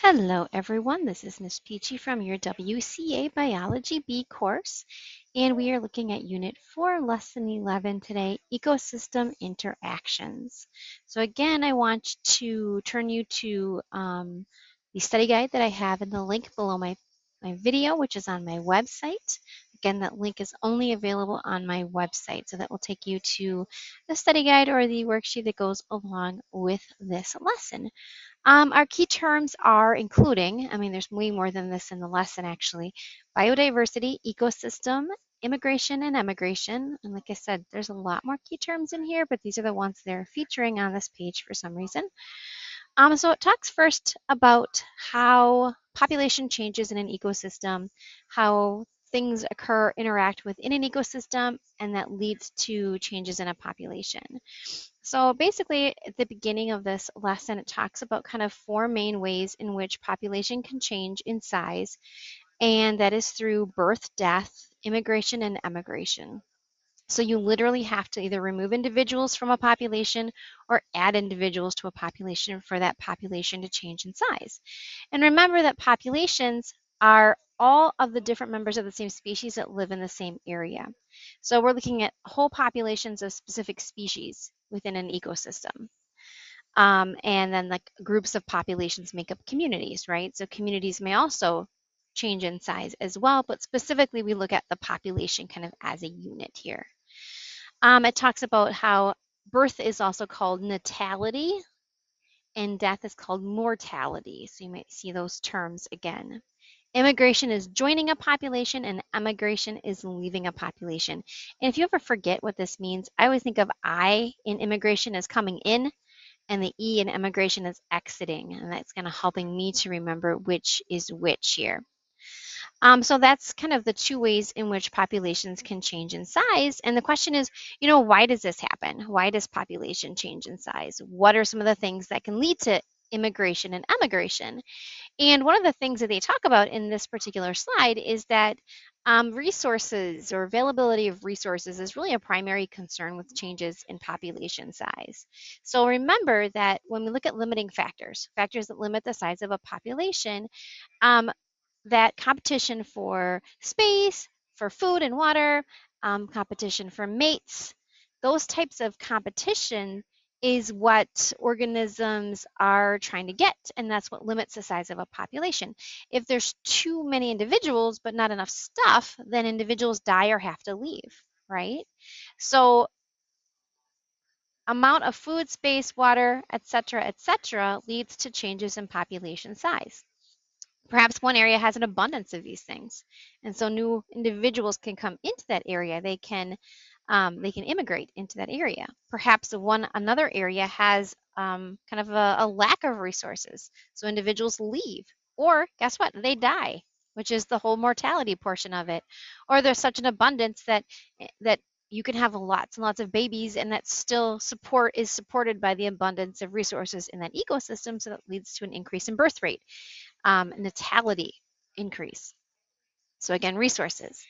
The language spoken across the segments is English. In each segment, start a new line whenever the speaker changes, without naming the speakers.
Hello everyone, this is Miss Peachy from your WCA Biology B course, and we are looking at Unit 4, Lesson 11 today, Ecosystem Interactions. So again, I want to turn you to the study guide that I have in the link below my video, which is on my website. Again, that link is only available on my website, so that will take you to the study guide or the worksheet that goes along with this lesson. Our key terms are including, there's way more than this in the lesson actually, biodiversity, ecosystem, immigration, and emigration. And like I said, there's a lot more key terms in here, but these are the ones they're featuring on this page for some reason. So it talks first about how population changes in an ecosystem, how things occur, interact within an ecosystem, and that leads to changes in a population. So basically, at the beginning of this lesson, it talks about kind of four main ways in which population can change in size, and that is through birth, death, immigration, and emigration. So you literally have to either remove individuals from a population or add individuals to a population for that population to change in size. And remember that populations are all of the different members of the same species that live in the same area. So we're looking at whole populations of specific species within an ecosystem. And then like groups of populations make up communities, right? So communities may also change in size as well, but specifically we look at the population kind of as a unit here. It talks about how birth is also called natality and death is called mortality. So you might see those terms again. Immigration is joining a population and emigration is leaving a population. And if you ever forget what this means, I always think of I in immigration as coming in and the E in emigration is exiting. And that's kind of helping me to remember which is which here. So that's kind of the two ways in which populations can change in size. And the question is, why does this happen? Why does population change in size? What are some of the things that can lead to immigration and emigration? And one of the things that they talk about in this particular slide is that resources or availability of resources is really a primary concern with changes in population size. So remember that when we look at limiting factors, factors that limit the size of a population, um, that competition for space, for food and water, competition for mates, those types of competition is what organisms are trying to get, and that's what limits the size of a population. If there's too many individuals but not enough stuff, then individuals die or have to leave, right? So amount of food, space, water, etc., leads to changes in population size. Perhaps one area has an abundance of these things, and so new individuals can come into that area. They can immigrate into that area. Perhaps another area has kind of a lack of resources, so individuals leave, or guess what? They die, which is the whole mortality portion of it. Or there's such an abundance that you can have lots and lots of babies, and that still is supported by the abundance of resources in that ecosystem, so that leads to an increase in birth rate. Natality increase. So again, resources.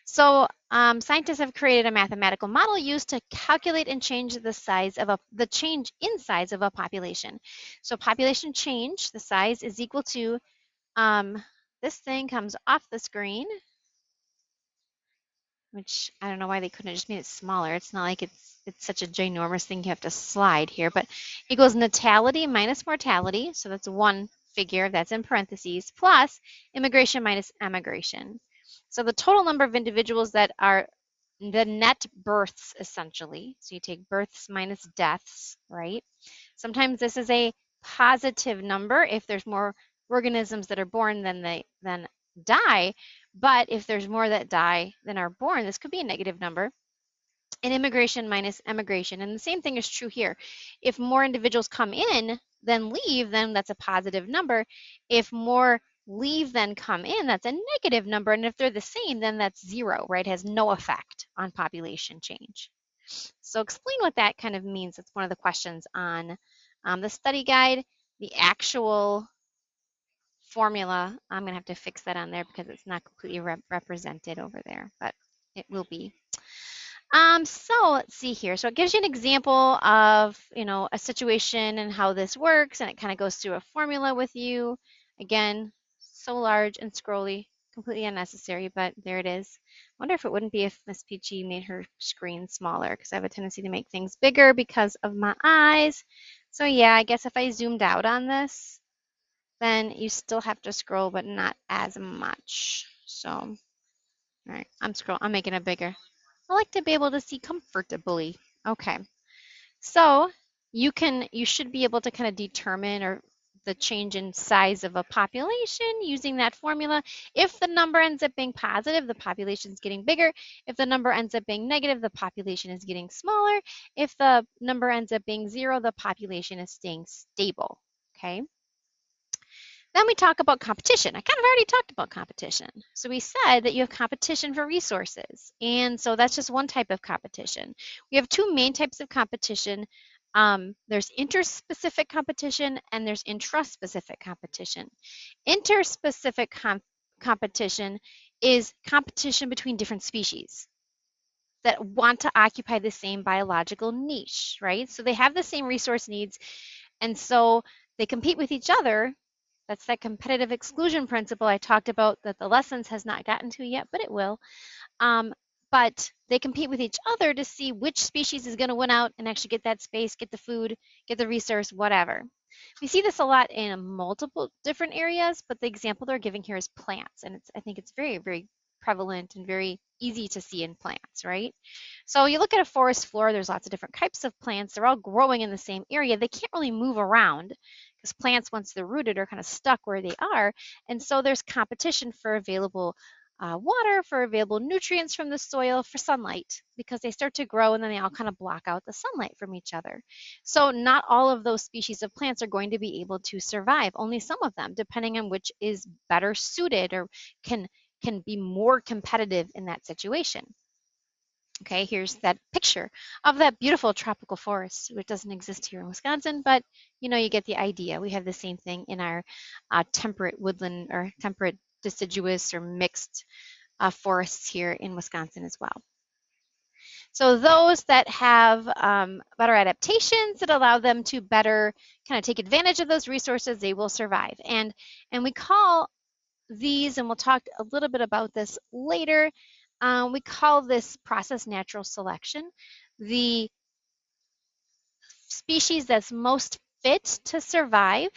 So scientists have created a mathematical model used to calculate and change the change in size of a population. So population change, the size is equal to, this thing comes off the screen, which I don't know why they couldn't have just made it smaller. It's not like it's such a ginormous thing you have to slide here, but equals natality minus mortality. So that's one figure that's in parentheses, plus immigration minus emigration. So the total number of individuals that are the net births, essentially. So you take births minus deaths, right? Sometimes this is a positive number if there's more organisms that are born than die. But if there's more that die than are born, this could be a negative number. And immigration minus emigration. And the same thing is true here. If more individuals come in than leave, then that's a positive number. If more leave than come in, that's a negative number. And if they're the same, then that's zero, right? It has no effect on population change. So explain what that kind of means. That's one of the questions on the study guide. The actual formula, I'm going to have to fix that on there because it's not completely represented over there, but it will be. So let's see here. So it gives you an example of, a situation and how this works, and it kind of goes through a formula with you. Again, so large and scrolly, completely unnecessary, but there it is. Wonder if it wouldn't be if Miss Peachy made her screen smaller, because I have a tendency to make things bigger because of my eyes. So yeah, I guess if I zoomed out on this, then you still have to scroll, but not as much. So, all right, I'm making it bigger. I like to be able to see comfortably. Okay. So you should be able to kind of determine or the change in size of a population using that formula. If the number ends up being positive, the population is getting bigger. If the number ends up being negative, the population is getting smaller. If the number ends up being 0, the population is staying stable. Okay. Then we talk about competition. I kind of already talked about competition. So we said that you have competition for resources. And so that's just one type of competition. We have two main types of competition. There's interspecific competition and there's intraspecific competition. Interspecific competition is competition between different species that want to occupy the same biological niche, right? So they have the same resource needs, and so they compete with each other. That's that competitive exclusion principle I talked about that the lessons has not gotten to yet, but it will. But they compete with each other to see which species is going to win out and actually get that space, get the food, get the resource, whatever. We see this a lot in multiple different areas, but the example they're giving here is plants, and I think it's very, very prevalent and very easy to see in plants, right? So you look at a forest floor, there's lots of different types of plants. They're all growing in the same area. They can't really move around because plants, once they're rooted, are kind of stuck where they are. And so there's competition for available water, for available nutrients from the soil, for sunlight, because they start to grow and then they all kind of block out the sunlight from each other. So not all of those species of plants are going to be able to survive, only some of them, depending on which is better suited or can be more competitive in that situation. Okay, here's that picture of that beautiful tropical forest, which doesn't exist here in Wisconsin, but you get the idea. We have the same thing in our temperate woodland or temperate deciduous or mixed forests here in Wisconsin as well. So those that have better adaptations that allow them to better kind of take advantage of those resources, they will survive. And we call these, and we'll talk a little bit about this later, we call this process natural selection. The species that's most fit to survive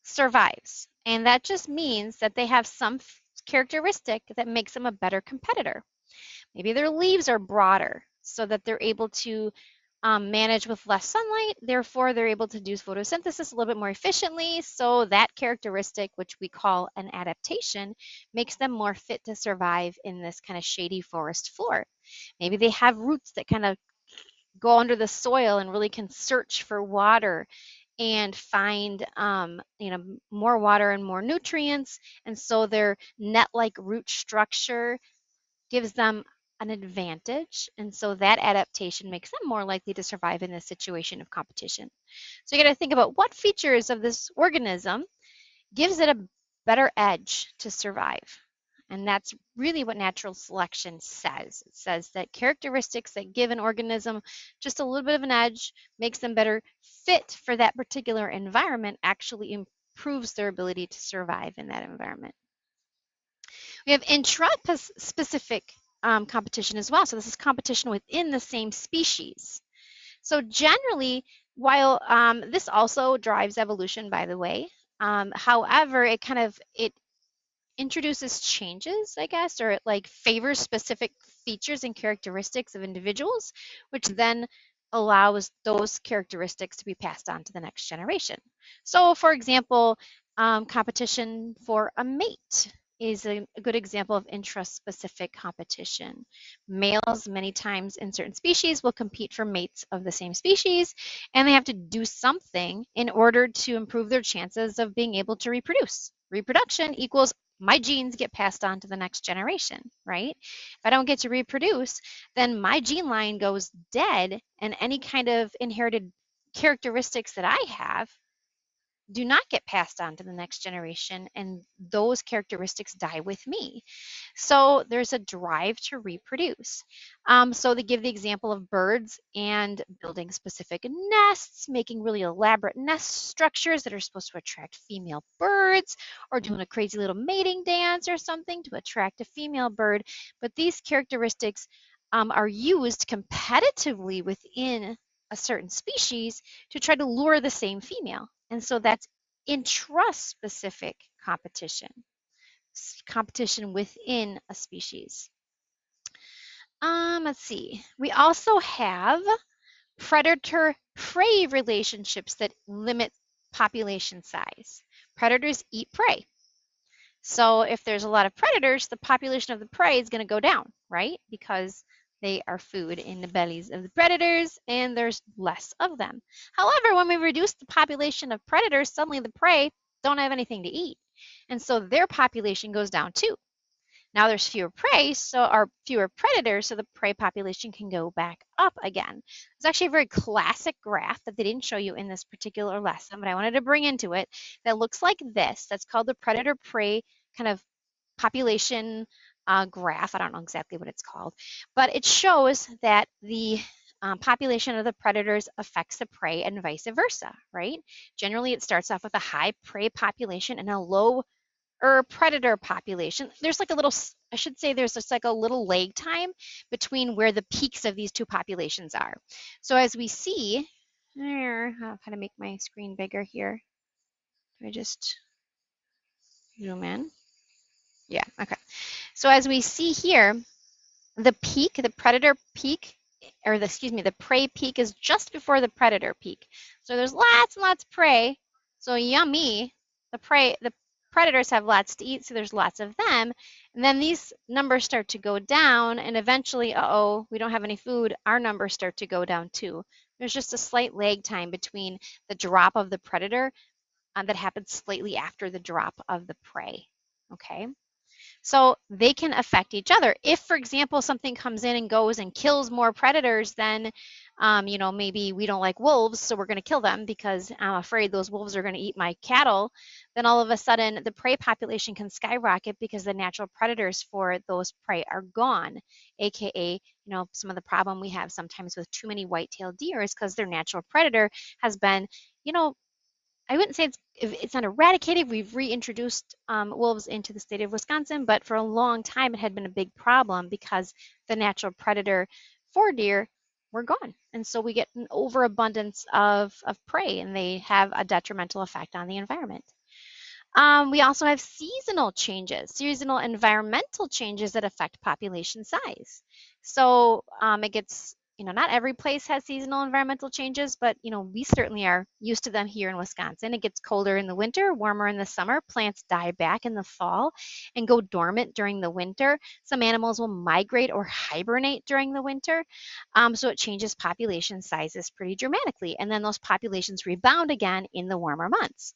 survives. And that just means that they have some characteristic that makes them a better competitor. Maybe their leaves are broader so that they're able to manage with less sunlight. Therefore, they're able to do photosynthesis a little bit more efficiently. So that characteristic, which we call an adaptation, makes them more fit to survive in this kind of shady forest floor. Maybe they have roots that kind of go under the soil and really can search for water and find more water and more nutrients. And so their net-like root structure gives them an advantage. And so that adaptation makes them more likely to survive in this situation of competition. So you got to think about what features of this organism gives it a better edge to survive. And that's really what natural selection says. It says that characteristics that give an organism just a little bit of an edge, makes them better fit for that particular environment, actually improves their ability to survive in that environment. We have intraspecific competition as well. So this is competition within the same species. So generally, while this also drives evolution, by the way, however, it introduces changes, I guess, or it like favors specific features and characteristics of individuals, which then allows those characteristics to be passed on to the next generation. So for example, competition for a mate is a good example of intraspecific competition. Males many times in certain species will compete for mates of the same species, and they have to do something in order to improve their chances of being able to reproduce. Reproduction equals my genes get passed on to the next generation, right? If I don't get to reproduce, then my gene line goes dead, and any kind of inherited characteristics that I have do not get passed on to the next generation, and those characteristics die with me. So there's a drive to reproduce. So they give the example of birds and building specific nests, making really elaborate nest structures that are supposed to attract female birds, or doing a crazy little mating dance or something to attract a female bird. But these characteristics are used competitively within a certain species to try to lure the same female. And so that's intraspecific competition, competition within a species. Let's see. We also have predator-prey relationships that limit population size. Predators eat prey. So if there's a lot of predators, the population of the prey is going to go down, right? Because they are food in the bellies of the predators and there's less of them. However, when we reduce the population of predators, suddenly the prey don't have anything to eat. And so their population goes down too. Now there's fewer prey, or fewer predators, so the prey population can go back up again. It's actually a very classic graph that they didn't show you in this particular lesson, but I wanted to bring into it that looks like this. That's called the predator-prey kind of population graph. I don't know exactly what it's called, but it shows that the population of the predators affects the prey and vice versa, right? Generally, it starts off with a high prey population and a low or predator population. There's like a little, I should say there's just like a little lag time between where the peaks of these two populations are. So as we see, I'll kind of make my screen bigger here. I just zoom in. Yeah, okay. So as we see here, the peak, the predator peak, or the prey peak is just before the predator peak. So there's lots and lots of prey. So yummy. The predators have lots to eat, so there's lots of them. And then these numbers start to go down, and eventually, uh-oh, we don't have any food. Our numbers start to go down too. There's just a slight lag time between the drop of the predator that happens slightly after the drop of the prey. Okay. So they can affect each other. If, for example, something comes in and goes and kills more predators, then, maybe we don't like wolves, so we're going to kill them because I'm afraid those wolves are going to eat my cattle. Then all of a sudden, the prey population can skyrocket because the natural predators for those prey are gone, aka, some of the problem we have sometimes with too many white-tailed deer is because their natural predator has been, I wouldn't say it's not eradicated. We've reintroduced wolves into the state of Wisconsin, but for a long time it had been a big problem because the natural predator for deer were gone. And so we get an overabundance of prey, and they have a detrimental effect on the environment. We also have seasonal changes, seasonal environmental changes that affect population size. So it gets, not every place has seasonal environmental changes, but, we certainly are used to them here in Wisconsin. It gets colder in the winter, warmer in the summer. Plants die back in the fall and go dormant during the winter. Some animals will migrate or hibernate during the winter. So it changes population sizes pretty dramatically. And then those populations rebound again in the warmer months.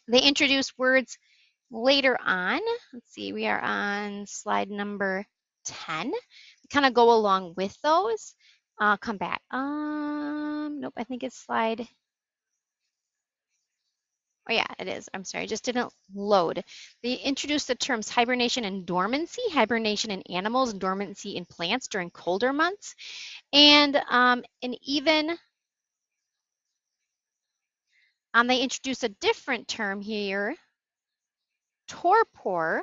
They introduce words later on. Let's see, we are on slide number 10. Kind of go along with those. Come back. Nope, I think it's slide. Oh yeah, it is. I'm sorry, it just didn't load. They introduced the terms hibernation and dormancy, hibernation in animals, dormancy in plants during colder months. And even they introduced a different term here, torpor,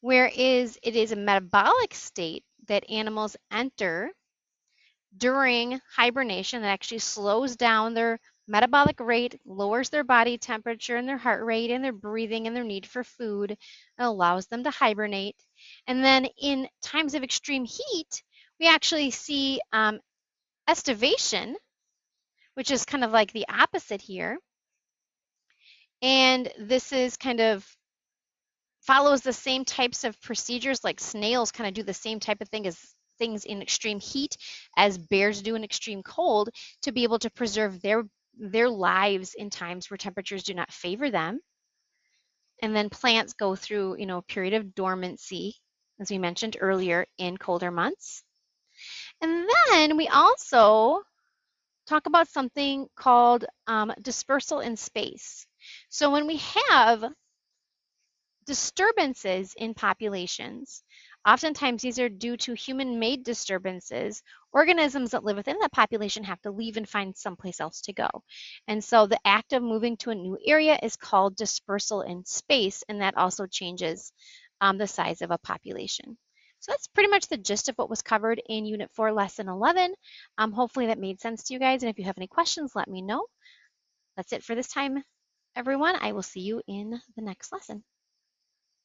whereas it is a metabolic state that animals enter during hibernation that actually slows down their metabolic rate, lowers their body temperature and their heart rate and their breathing and their need for food, and allows them to hibernate. And then in times of extreme heat, we actually see estivation, which is kind of like the opposite here. And this is kind of follows the same types of procedures, like snails kind of do the same type of things in extreme heat as bears do in extreme cold, to be able to preserve their lives in times where temperatures do not favor them. And then plants go through, a period of dormancy, as we mentioned earlier, in colder months. And then we also talk about something called dispersal in space. So when we have disturbances in populations, oftentimes these are due to human-made disturbances. Organisms that live within that population have to leave and find someplace else to go. And so the act of moving to a new area is called dispersal in space, and that also changes the size of a population. So that's pretty much the gist of what was covered in Unit 4, Lesson 11. Hopefully that made sense to you guys, and if you have any questions, let me know. That's it for this time, everyone. I will see you in the next lesson.